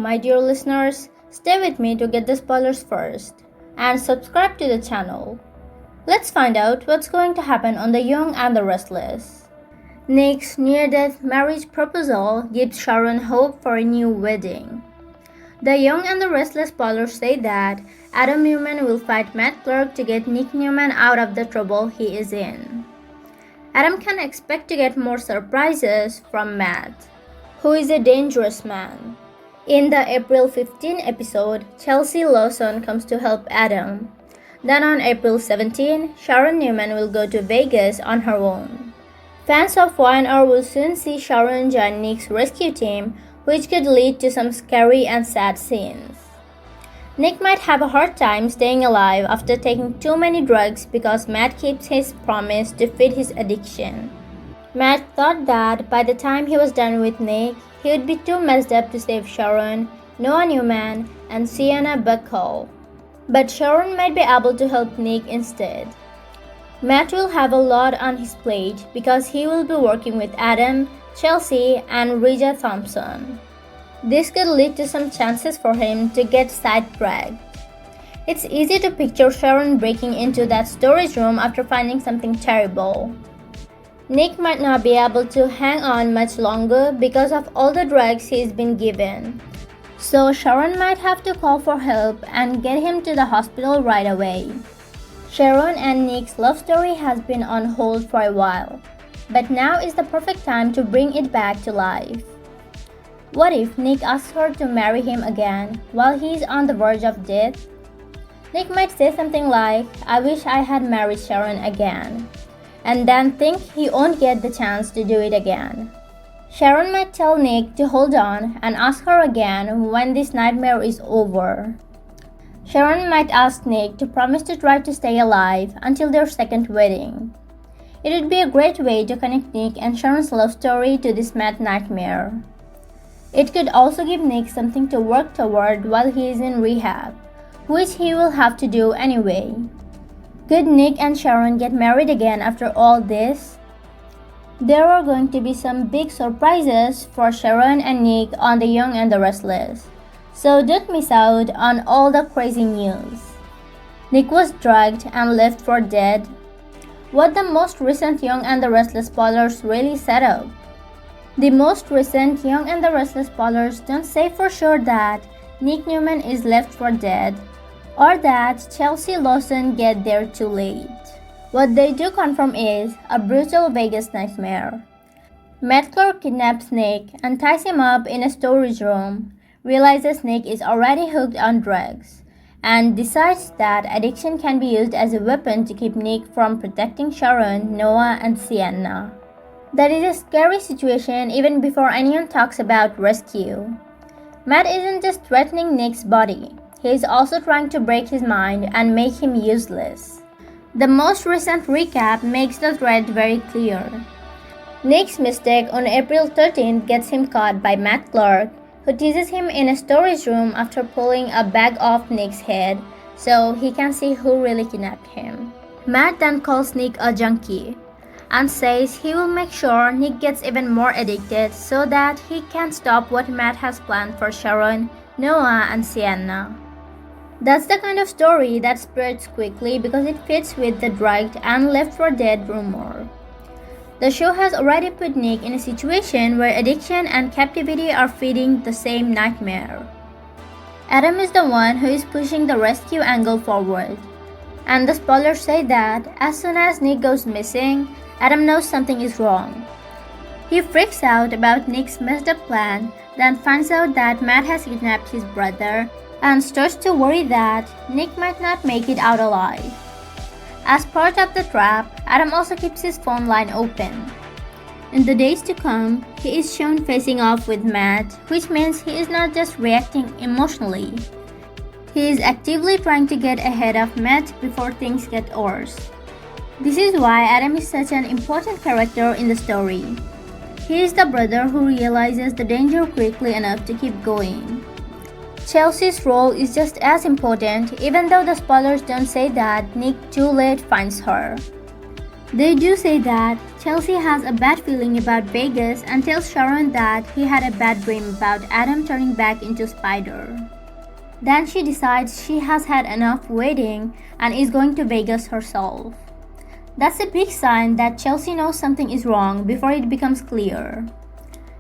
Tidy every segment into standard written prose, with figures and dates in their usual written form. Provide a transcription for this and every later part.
my dear listeners, stay with me to get the spoilers first and subscribe to the channel. Let's find out what's going to happen on The Young and the Restless. Nick's near-death marriage proposal gives Sharon hope for a new wedding. The Young and the Restless spoilers say that Adam Newman will fight Matt Clark to get Nick Newman out of the trouble he is in. Adam can expect to get more surprises from Matt, who is a dangerous man. In the April 15 episode, Chelsea Lawson comes to help Adam. Then on April 17, Sharon Newman will go to Vegas on her own. Fans of Y&R will soon see Sharon join Nick's rescue team, which could lead to some scary and sad scenes. Nick might have a hard time staying alive after taking too many drugs because Matt keeps his promise to feed his addiction. Matt thought that by the time he was done with Nick, he would be too messed up to save Sharon, Noah Newman, and Sienna Buckle. But Sharon might be able to help Nick instead. Matt will have a lot on his plate because he will be working with Adam, Chelsea, and Rija Thompson. This could lead to some chances for him to get sidetracked. It's easy to picture Sharon breaking into that storage room after finding something terrible. Nick might not be able to hang on much longer because of all the drugs he's been given. So Sharon might have to call for help and get him to the hospital right away. Sharon and Nick's love story has been on hold for a while, but now is the perfect time to bring it back to life. What if Nick asks her to marry him again while he's on the verge of death? Nick might say something like, "I wish I had married Sharon again," and then think he won't get the chance to do it again. Sharon might tell Nick to hold on and ask her again when this nightmare is over. Sharon might ask Nick to promise to try to stay alive until their second wedding. It would be a great way to connect Nick and Sharon's love story to this mad nightmare. It could also give Nick something to work toward while he is in rehab, which he will have to do anyway. Could Nick and Sharon get married again after all this? There are going to be some big surprises for Sharon and Nick on The Young and the Restless, so don't miss out on all the crazy news. Nick was drugged and left for dead. What the most recent Young and the Restless spoilers really set up? The most recent Young and the Restless spoilers don't say for sure that Nick Newman is left for dead or that Chelsea Lawson get there too late. What they do confirm is a brutal Vegas nightmare. Matt Clark kidnaps Nick and ties him up in a storage room, realizes Nick is already hooked on drugs, and decides that addiction can be used as a weapon to keep Nick from protecting Sharon, Noah, and Sienna. That is a scary situation even before anyone talks about rescue. Matt isn't just threatening Nick's body, he is also trying to break his mind and make him useless. The most recent recap makes the threat very clear. Nick's mistake on April 13th gets him caught by Matt Clark, who teases him in a storage room after pulling a bag off Nick's head so he can see who really kidnapped him. Matt then calls Nick a junkie and says he will make sure Nick gets even more addicted so that he can stop what Matt has planned for Sharon, Noah, and Sienna. That's the kind of story that spreads quickly because it fits with the drugged and left for dead rumor. The show has already put Nick in a situation where addiction and captivity are feeding the same nightmare. Adam is the one who is pushing the rescue angle forward, and the spoilers say that as soon as Nick goes missing, Adam knows something is wrong. He freaks out about Nick's messed up plan, then finds out that Matt has kidnapped his brother and starts to worry that Nick might not make it out alive. As part of the trap, Adam also keeps his phone line open. In the days to come, he is shown facing off with Matt, which means he is not just reacting emotionally. He is actively trying to get ahead of Matt before things get worse. This is why Adam is such an important character in the story. He is the brother who realizes the danger quickly enough to keep going. Chelsea's role is just as important, even though the spoilers don't say that Nick too late finds her. They do say that Chelsea has a bad feeling about Vegas and tells Sharon that he had a bad dream about Adam turning back into Spider. Then she decides she has had enough waiting and is going to Vegas herself. That's a big sign that Chelsea knows something is wrong before it becomes clear.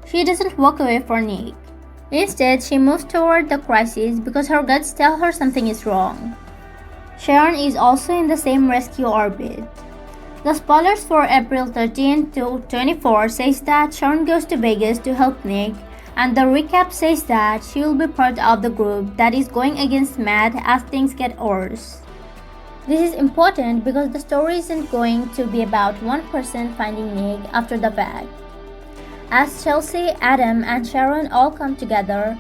She doesn't walk away for Nick. Instead, she moves toward the crisis because her guts tell her something is wrong. Sharon is also in the same rescue orbit. The spoilers for April 13 to 24 says that Sharon goes to Vegas to help Nick, and the recap says that she will be part of the group that is going against Matt as things get worse. This is important because the story isn't going to be about one person finding Nick after the fact. As Chelsea, Adam, and Sharon all come together,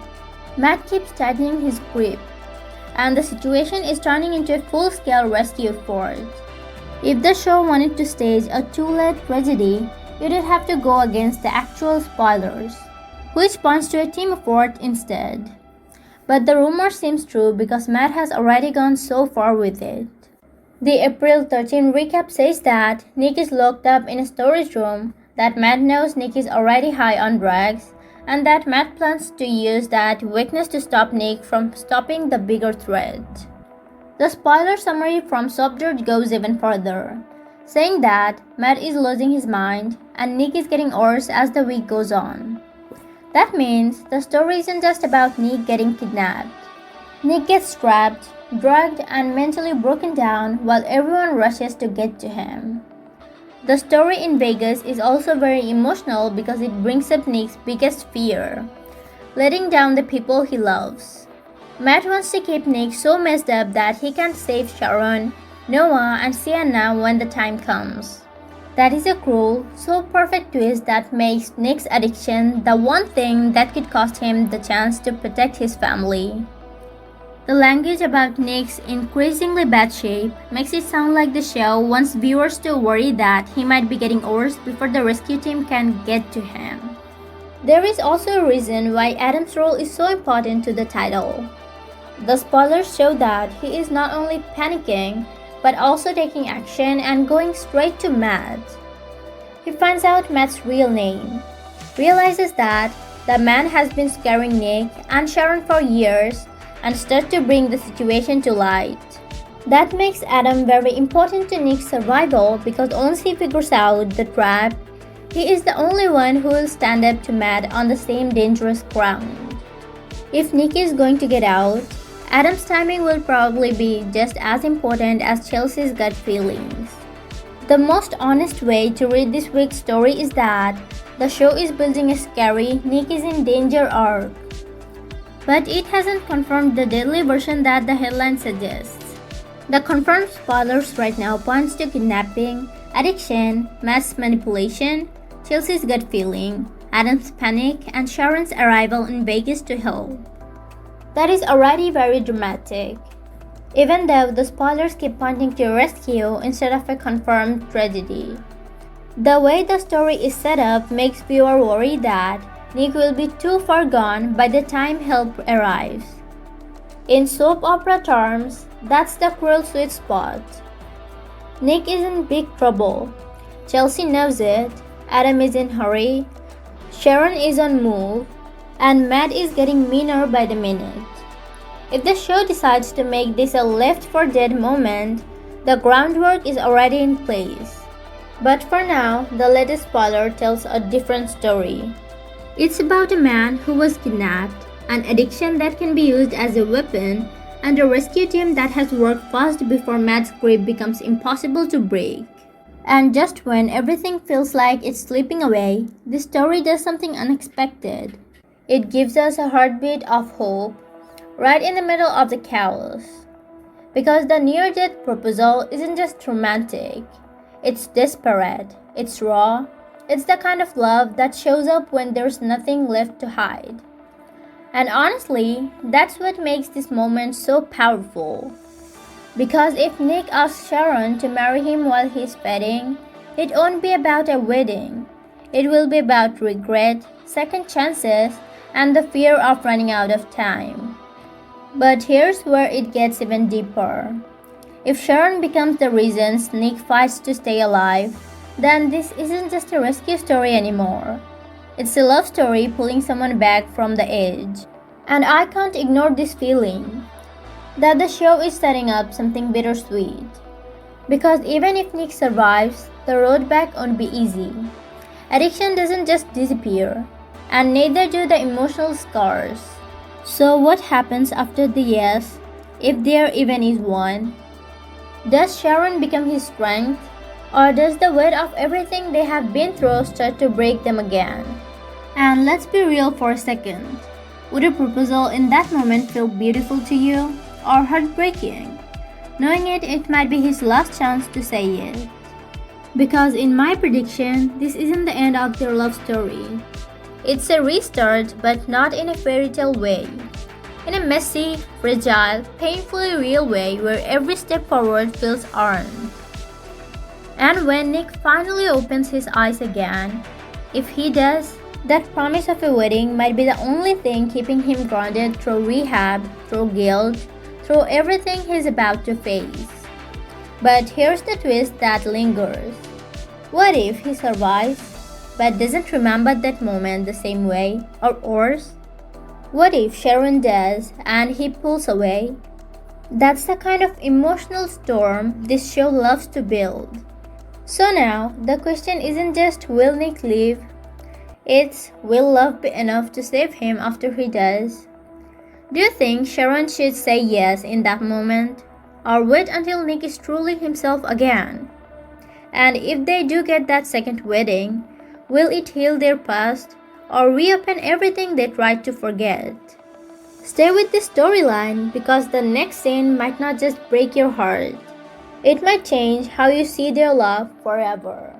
Matt keeps tightening his grip, and the situation is turning into a full-scale rescue effort. If the show wanted to stage a too-late tragedy, it would have to go against the actual spoilers, which points to a team effort instead. But the rumor seems true because Matt has already gone so far with it. The April 13 recap says that Nick is locked up in a storage room, that Matt knows Nick is already high on drugs, and that Matt plans to use that weakness to stop Nick from stopping the bigger threat. The spoiler summary from Subdirt goes even further, saying that Matt is losing his mind and Nick is getting worse as the week goes on. That means the story isn't just about Nick getting kidnapped. Nick gets trapped, drugged, and mentally broken down while everyone rushes to get to him. The story in Vegas is also very emotional because it brings up Nick's biggest fear, letting down the people he loves. Matt wants to keep Nick so messed up that he can save Sharon, Noah, and Sienna when the time comes. That is a cruel, so perfect twist that makes Nick's addiction the one thing that could cost him the chance to protect his family. The language about Nick's increasingly bad shape makes it sound like the show wants viewers to worry that he might be getting worse before the rescue team can get to him. There is also a reason why Adam's role is so important to the title. The spoilers show that he is not only panicking, but also taking action and going straight to Matt. He finds out Matt's real name, realizes that the man has been scaring Nick and Sharon for years, and starts to bring the situation to light. That makes Adam very important to Nick's survival because once he figures out the trap, he is the only one who will stand up to Matt on the same dangerous ground. If Nick is going to get out, Adam's timing will probably be just as important as Chelsea's gut feelings. The most honest way to read this week's story is that the show is building a scary Nick is in danger arc. But it hasn't confirmed the deadly version that the headline suggests. The confirmed spoilers right now points to kidnapping, addiction, mass manipulation, Chelsea's gut feeling, Adam's panic, and Sharon's arrival in Vegas to help. That is already very dramatic, even though the spoilers keep pointing to a rescue instead of a confirmed tragedy. The way the story is set up makes viewers worry that Nick will be too far gone by the time help arrives. In soap opera terms, that's the cruel sweet spot. Nick is in big trouble. Chelsea knows it, Adam is in hurry, Sharon is on move, and Matt is getting meaner by the minute. If the show decides to make this a left for dead moment, the groundwork is already in place. But for now, the latest spoiler tells a different story. It's about a man who was kidnapped, an addiction that can be used as a weapon, and a rescue team that has worked fast before Matt's grip becomes impossible to break. And just when everything feels like it's slipping away, this story does something unexpected. It gives us a heartbeat of hope, right in the middle of the chaos. Because the near-death proposal isn't just romantic, it's desperate, it's raw, it's the kind of love that shows up when there's nothing left to hide. And honestly, that's what makes this moment so powerful. Because if Nick asks Sharon to marry him while he's fading, it won't be about a wedding. It will be about regret, second chances, and the fear of running out of time. But here's where it gets even deeper. If Sharon becomes the reason Nick fights to stay alive, then this isn't just a rescue story anymore. It's a love story pulling someone back from the edge. And I can't ignore this feeling that the show is setting up something bittersweet. Because even if Nick survives, the road back won't be easy. Addiction doesn't just disappear, and neither do the emotional scars. So what happens after the yes, if there even is one? Does Sharon become his strength, or does the weight of everything they have been through start to break them again? And let's be real for a second. Would a proposal in that moment feel beautiful to you, or heartbreaking? Knowing it might be his last chance to say it. Because in my prediction, this isn't the end of their love story. It's a restart, but not in a fairy tale way. In a messy, fragile, painfully real way where every step forward feels earned. And when Nick finally opens his eyes again, if he does, that promise of a wedding might be the only thing keeping him grounded through rehab, through guilt, through everything he's about to face. But here's the twist that lingers. What if he survives, but doesn't remember that moment the same way, or worse? What if Sharon does and he pulls away? That's the kind of emotional storm this show loves to build. So now, the question isn't just will Nick live? It's will love be enough to save him after he does? Do you think Sharon should say yes in that moment? Or wait until Nick is truly himself again? And if they do get that second wedding, will it heal their past or reopen everything they tried to forget? Stay with this storyline because the next scene might not just break your heart. It might change how you see their love forever.